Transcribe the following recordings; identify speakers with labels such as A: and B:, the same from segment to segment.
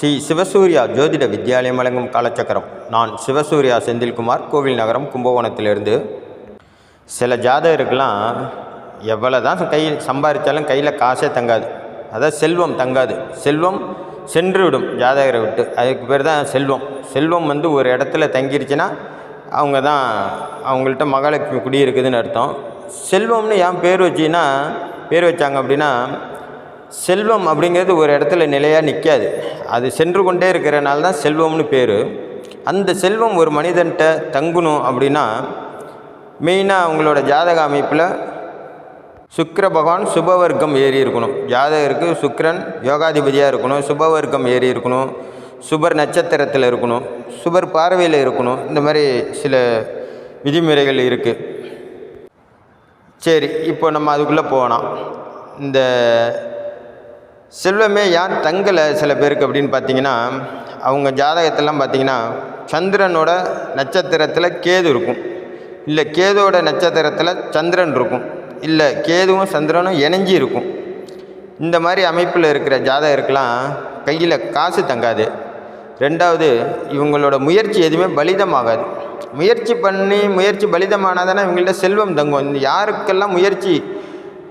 A: ஸ்ரீ சிவசூர்யா ஜோதிட வித்யாலயம் வழங்கும் காலச்சக்கரம். நான் சிவசூர்யா செந்தில்குமார், கோவில் நகரம், கும்பகோணத்திலிருந்து. சில ஜாதகருக்கெல்லாம் எவ்வளோ தான் கையில் சம்பாதிச்சாலும் கையில் காசே தங்காது, அதாவது செல்வம் தங்காது. செல்வம் சென்று விடும் ஜாதகரை விட்டு. அதுக்கு பேர் தான் செல்வம். செல்வம் ஒரு இடத்துல தங்கிருச்சுன்னா அவங்க தான் அவங்கள்ட்ட மகாலட்சுமி குடியிருக்குதுன்னு அர்த்தம். செல்வம்னு ஏன் பேர் வச்சாங்க அப்படின்னா, செல்வம் அப்படிங்கிறது ஒரு இடத்துல நிலையாக நிற்காது, அது சென்று கொண்டே இருக்கிறனால தான் செல்வம்னு பேர். அந்த செல்வம் ஒரு மனிதன்கிட்ட தங்கணும் அப்படின்னா மெயினாக அவங்களோட ஜாதக அமைப்பில் சுக்கிர பகவான் சுபவர்க்கம் ஏறி இருக்கணும். ஜாதகருக்கு சுக்கிரன் யோகாதிபதியாக இருக்கணும், சுபவர்க்கம் ஏறி இருக்கணும், சுபர் நட்சத்திரத்தில் இருக்கணும், சுபர் பார்வையில் இருக்கணும். இந்த மாதிரி சில விதிமுறைகள் இருக்குது. சரி, இப்போ நம்ம அதுக்குள்ளே போகலாம். இந்த செல்வமே ஏன் தங்கலை சில பேருக்கு அப்படின்னு பார்த்தீங்கன்னா, அவங்க ஜாதகத்தெல்லாம் பார்த்தீங்கன்னா சந்திரனோட நட்சத்திரத்தில் கேது இருக்கும், இல்லை கேதுவோட நட்சத்திரத்தில் சந்திரன் இருக்கும், இல்லை கேதுவும் சந்திரனும் இணைஞ்சி இருக்கும். இந்த மாதிரி அமைப்பில் இருக்கிற ஜாதகருக்கெல்லாம் கையில் காசு தங்காது. ரெண்டாவது, இவங்களோட முயற்சி எதுவுமே பலிதமாகாது. முயற்சி பலிதமானால் தானே இவங்கள்ட்ட செல்வம் தங்கும். இந்த யாருக்கெல்லாம் முயற்சி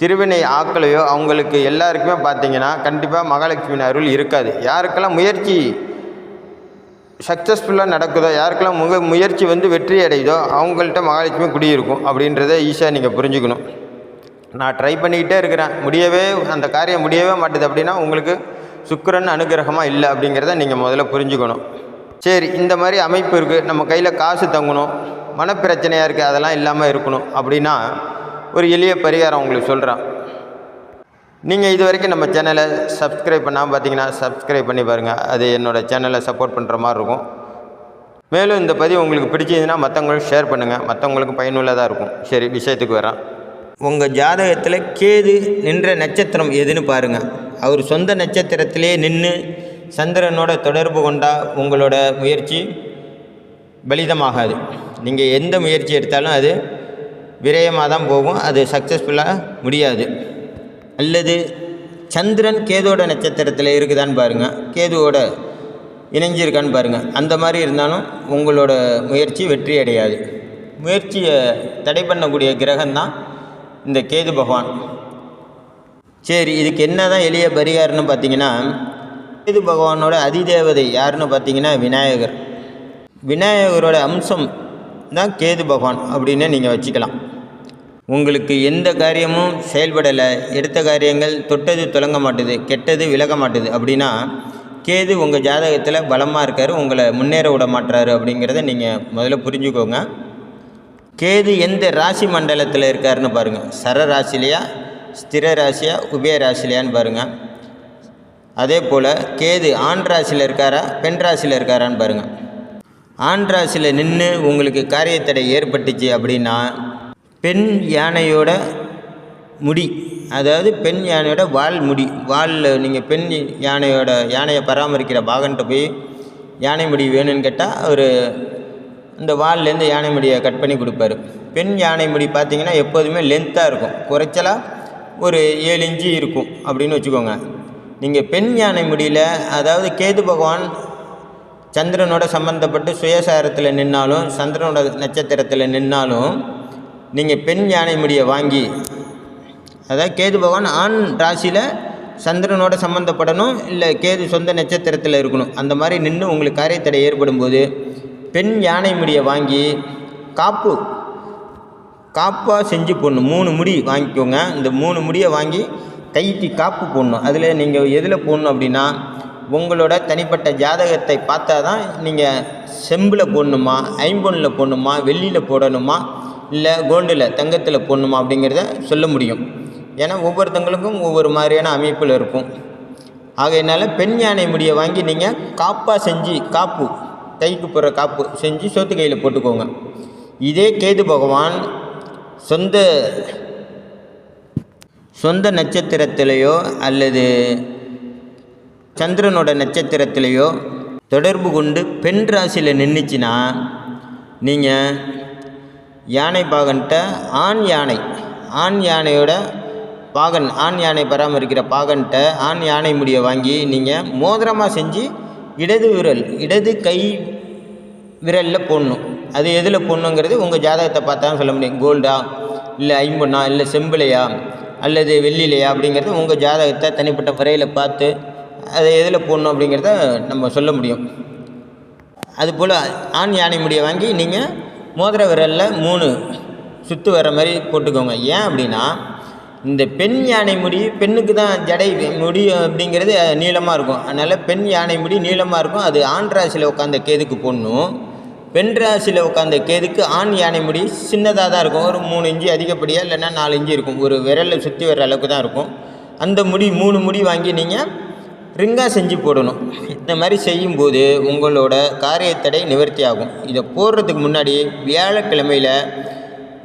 A: திருவினை ஆக்கலையோ அவங்களுக்கு எல்லாருக்குமே பார்த்தீங்கன்னா கண்டிப்பாக மகாலட்சுமி அருள் இருக்காது. யாருக்கெல்லாம் முயற்சி சக்ஸஸ்ஃபுல்லாக நடக்குதோ, யாருக்கெல்லாம் முயற்சி வெற்றி அடையுதோ அவங்கள்ட்ட மகாலட்சுமி குடியிருக்கும் அப்படின்றத ஈஸியாக நீங்கள் புரிஞ்சுக்கணும். நான் ட்ரை பண்ணிக்கிட்டே இருக்கிறேன், அந்த காரியம் முடியவே மாட்டுது அப்படின்னா உங்களுக்கு சுக்கிரன் அனுகிரகமாக இல்லை அப்படிங்கிறத நீங்கள் முதல்ல புரிஞ்சுக்கணும். சரி, இந்த மாதிரி அமைப்பு இருக்குது, நம்ம கையில் காசு தங்கணும், மனப்பிரச்சனையாக இருக்குது, அதெல்லாம் இல்லாமல் இருக்கணும் அப்படின்னா ஒரு எளிய பரிகாரம் உங்களுக்கு சொல்கிறேன். நீங்கள் இது வரைக்கும் நம்ம சேனலை சப்ஸ்கிரைப் பண்ணாமல் பார்த்தீங்கன்னா சப்ஸ்கிரைப் பண்ணி பாருங்கள், அது என்னோடய சேனலை சப்போர்ட் பண்ணுற மாதிரி இருக்கும். மேலும் இந்த பதிவு உங்களுக்கு பிடிச்சதுன்னா மற்றவங்களுக்கு ஷேர் பண்ணுங்கள், மற்றவங்களுக்கு பயனுள்ளதாக இருக்கும். சரி, விஷயத்துக்கு வரேன். உங்கள் ஜாதகத்தில் கேது நின்ற நட்சத்திரம் எதுன்னு பாருங்கள். அவர் சொந்த நட்சத்திரத்திலே நின்று சந்திரனோட தொடர்பு கொண்டால் உங்களோட முயற்சி பலிதமாகாது. நீங்கள் எந்த முயற்சி எடுத்தாலும் அது விரயமாக தான் போகும், அது சக்ஸஸ்ஃபுல்லாக முடியாது. அல்லது சந்திரன் கேதுவோட நட்சத்திரத்தில் இருக்குதான்னு பாருங்கள், கேதுவோட இணைஞ்சிருக்கான்னு பாருங்கள். அந்த மாதிரி இருந்தாலும் உங்களோட முயற்சி வெற்றி அடையாது. முயற்சியை தடை பண்ணக்கூடிய கிரகம்தான் இந்த கேது பகவான். சரி, இதுக்கு என்ன தான் எளிய பரிகாரம்னு பார்த்தீங்கன்னா, கேது பகவானோட அதிதேவதை யாருன்னு பார்த்தீங்கன்னா விநாயகர். விநாயகரோட அம்சம் தான் கேது பகவான் அப்படின்னு நீங்கள் வச்சுக்கலாம். உங்களுக்கு எந்த காரியமும் செயல்படலை, எடுத்த காரியங்கள் தொட்டது தொடங்க மாட்டுது, கெட்டது விலக மாட்டுது அப்படின்னா கேது உங்கள் ஜாதகத்தில் பலமாக இருக்கார், உங்களை முன்னேற விட மாட்டுறாரு அப்படிங்கிறத நீங்கள் முதல்ல புரிஞ்சுக்கோங்க. கேது எந்த ராசி மண்டலத்தில் இருக்காருன்னு பாருங்கள். சர ராசிலையா, ஸ்திர ராசியா, உபய ராசிலையான்னு பாருங்கள். அதே போல் கேது ஆண் ராசியில் இருக்காரா, பெண் ராசியில் இருக்காரான்னு பாருங்கள். ஆண் ராசியில் நின்று உங்களுக்கு காரியத்தடை ஏற்பட்டுச்சு அப்படின்னா பெண் யானையோட முடி, அதாவது பெண் யானையோட வாலில் நீங்கள் பெண் யானையை பராமரிக்கிற பாகன்ட்ட போய் யானை முடி வேணும்னு கேட்டால் அவர் இந்த வால்லேருந்து யானை முடியை கட் பண்ணி கொடுப்பாரு. பெண் யானை முடி பார்த்திங்கன்னா எப்போதுமே லென்த்தாக இருக்கும், குறைச்சலாக ஒரு 7 இன்ச்சு இருக்கும் அப்படின்னு வச்சுக்கோங்க. நீங்கள் பெண் யானை முடியில், அதாவது கேது பகவான் சந்திரனோட சம்பந்தப்பட்டு சுயசாரத்தில் நின்னாலும் சந்திரனோட நட்சத்திரத்தில் நின்னாலும் நீங்கள் பெண் யானை முடியை வாங்கி, அதாவது கேது பகவான் ஆண் ராசியில் சந்திரனோட சம்மந்தப்படணும், இல்லை கேது சொந்த நட்சத்திரத்தில் இருக்கணும். அந்த மாதிரி நின்று உங்களுக்கு காரியத்தடை ஏற்படும் போது பெண் யானை முடியை வாங்கி காப்பாக செஞ்சு போடணும். 3 முடி வாங்கிக்கோங்க. இந்த 3 முடியை வாங்கி கைக்கு காப்பு போடணும். அதில் நீங்கள் எதில் போடணும் அப்படின்னா உங்களோட தனிப்பட்ட ஜாதகத்தை பார்த்தா தான் நீங்கள் செம்பில் போடணுமா, ஐம்பொன்னில் போடணுமா, வெள்ளியில் போடணுமா, இல்லை கோல்டில் தங்கத்தில் போடணுமா அப்படிங்கிறத சொல்ல முடியும். ஏன்னா ஒவ்வொருத்தங்களுக்கும் ஒவ்வொரு மாதிரியான அமைப்பில் இருக்கும். ஆகையினால பெண் யானை முடியை வாங்கி நீங்கள் காப்பாக செஞ்சு, காப்பு கைக்கு போடுற காப்பு செஞ்சு சோத்து கையில் போட்டுக்கோங்க. இதே கேது பகவான் சொந்த நட்சத்திரத்திலேயோ அல்லது சந்திரனோட நட்சத்திரத்திலேயோ தொடர்பு கொண்டு பெண் ராசியில் நின்றுச்சுன்னா நீங்கள் யானை பாகன்கிட்ட ஆண் யானையோட பாகன், ஆண் யானை பராமரிக்கிற பாகன்கிட்ட ஆண் யானை முடியை வாங்கி நீங்கள் மோதிரமாக செஞ்சு இடது கை விரலில் போடணும். அது எதில் போடணுங்கிறது உங்கள் ஜாதகத்தை பார்த்தா தான் சொல்ல முடியும். கோல்டா, இல்லை ஐம்பொன்னா, இல்லை செம்பிளையா, அல்லது வெள்ளிலையா அப்படிங்கிறது உங்கள் ஜாதகத்தை தனிப்பட்ட முறையில் பார்த்து அதை எதில் போடணும் அப்படிங்கிறத நம்ம சொல்ல முடியும். அதுபோல் ஆண் யானை முடியை வாங்கி நீங்கள் மோதிர விரலில் 3 சுற்று வர மாதிரி போட்டுக்கோங்க. ஏன் அப்படின்னா, இந்த பெண் யானை முடி பெண்ணுக்கு தான் ஜடை முடி அப்படிங்கிறது நீளமாக இருக்கும். அதனால் பெண் யானை முடி நீளமாக இருக்கும். அது ஆண் ராசியில் உட்காந்த கேதுக்கு போடணும். பெண் ராசியில் உட்காந்த கேதுக்கு ஆண் யானை முடி சின்னதாக தான் இருக்கும். ஒரு 3 இன்ச்சு அதிகப்படியாக, இல்லைன்னா 4 இன்ச்சு இருக்கும். ஒரு விரலில் சுற்றி வர அளவுக்கு தான் இருக்கும். அந்த முடி 3 முடி வாங்கி நீங்கள் ரிங்காக செஞ்சு போடணும். இந்த மாதிரி செய்யும்போது உங்களோட காரியத்தடை நிவர்த்தி ஆகும். இதை போடுறதுக்கு முன்னாடி வியாழக்கிழமையில்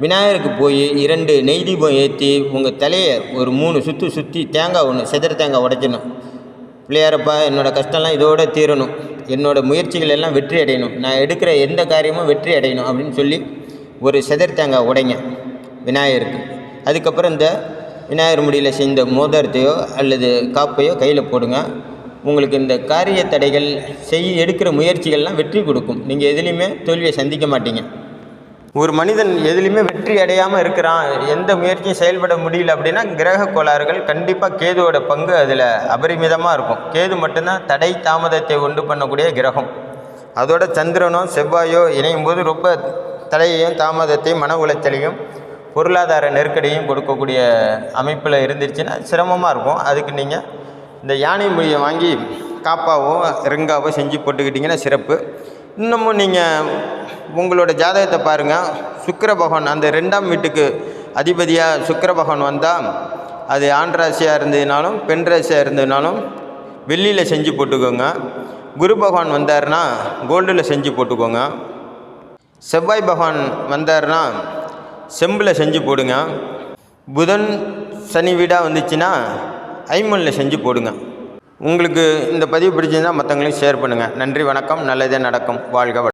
A: விநாயகருக்கு போய் 2 நெய் தீபம் ஏற்றி உங்கள் தலையை ஒரு 3 சுற்றி தேங்காய் ஒன்று செதற தேங்காய் உடைச்சிடணும். பிள்ளையாரப்பா, என்னோடய கஷ்டம்லாம் இதோடு தீரணும், என்னோடய முயற்சிகள் எல்லாம் வெற்றி அடையணும், நான் எடுக்கிற எந்த காரியமும் வெற்றி அடையணும் அப்படின்னு சொல்லி ஒரு செதற தேங்காய் உடைங்க விநாயகருக்கு. அதுக்கப்புறம் இந்த விநாயகர் முடியில் செய்த மோதிரத்தையோ அல்லது காப்பையோ கையில் போடுங்க. உங்களுக்கு இந்த காரிய தடைகள் எடுக்கிற முயற்சிகள்லாம் வெற்றி கொடுக்கும். நீங்கள் எதுலேயுமே தோல்வியை சந்திக்க மாட்டீங்க. ஒரு மனிதன் எதுலேயுமே வெற்றி அடையாமல் இருக்கிறான், எந்த முயற்சியும் செயல்பட முடியல அப்படின்னா கிரக கோளாறுகள் கண்டிப்பாக கேதுவோட பங்கு அதில் அபரிமிதமாக இருக்கும். கேது மட்டும்தான் தடை தாமதத்தை உண்டு பண்ணக்கூடிய கிரகம். அதோட சந்திரனோ செவ்வாயோ இணையும் போது ரொம்ப தடையையும் தாமதத்தையும் மன உளைச்சலையும் பொருளாதார நெருக்கடியும் கொடுக்கக்கூடிய அமைப்பில் இருந்துருச்சுன்னா சிரமமாக இருக்கும். அதுக்கு நீங்கள் இந்த யானை முடியை வாங்கி காப்பாவோ ரிங்காவோ செஞ்சு போட்டுக்கிட்டிங்கன்னா சிறப்பு. இன்னமும் நீங்கள் உங்களோட ஜாதகத்தை பாருங்கள். சுக்கிர பகவான் அந்த 2ஆம் வீட்டுக்கு அதிபதியாக சுக்கிர பகவான் வந்தால் அது ஆண் ராசியாக இருந்ததுனாலும் பெண் ராசியாக இருந்ததுனாலும் வெள்ளியில் செஞ்சு போட்டுக்கோங்க. குரு பகவான் வந்தார்னா கோல்டில் செஞ்சு போட்டுக்கோங்க. செவ்வாய் பகவான் வந்தார்னா செம்பில் செஞ்சு போடுங்க. புதன் சனி வீடாக வந்துச்சுன்னா ஐம்பொன்னில் செஞ்சு போடுங்க. உங்களுக்கு இந்த பதிவு பிடிச்சிருந்தால் மற்றவங்களுக்கு ஷேர் பண்ணுங்கள். நன்றி, வணக்கம். நல்லதே நடக்கும். வாழ்க.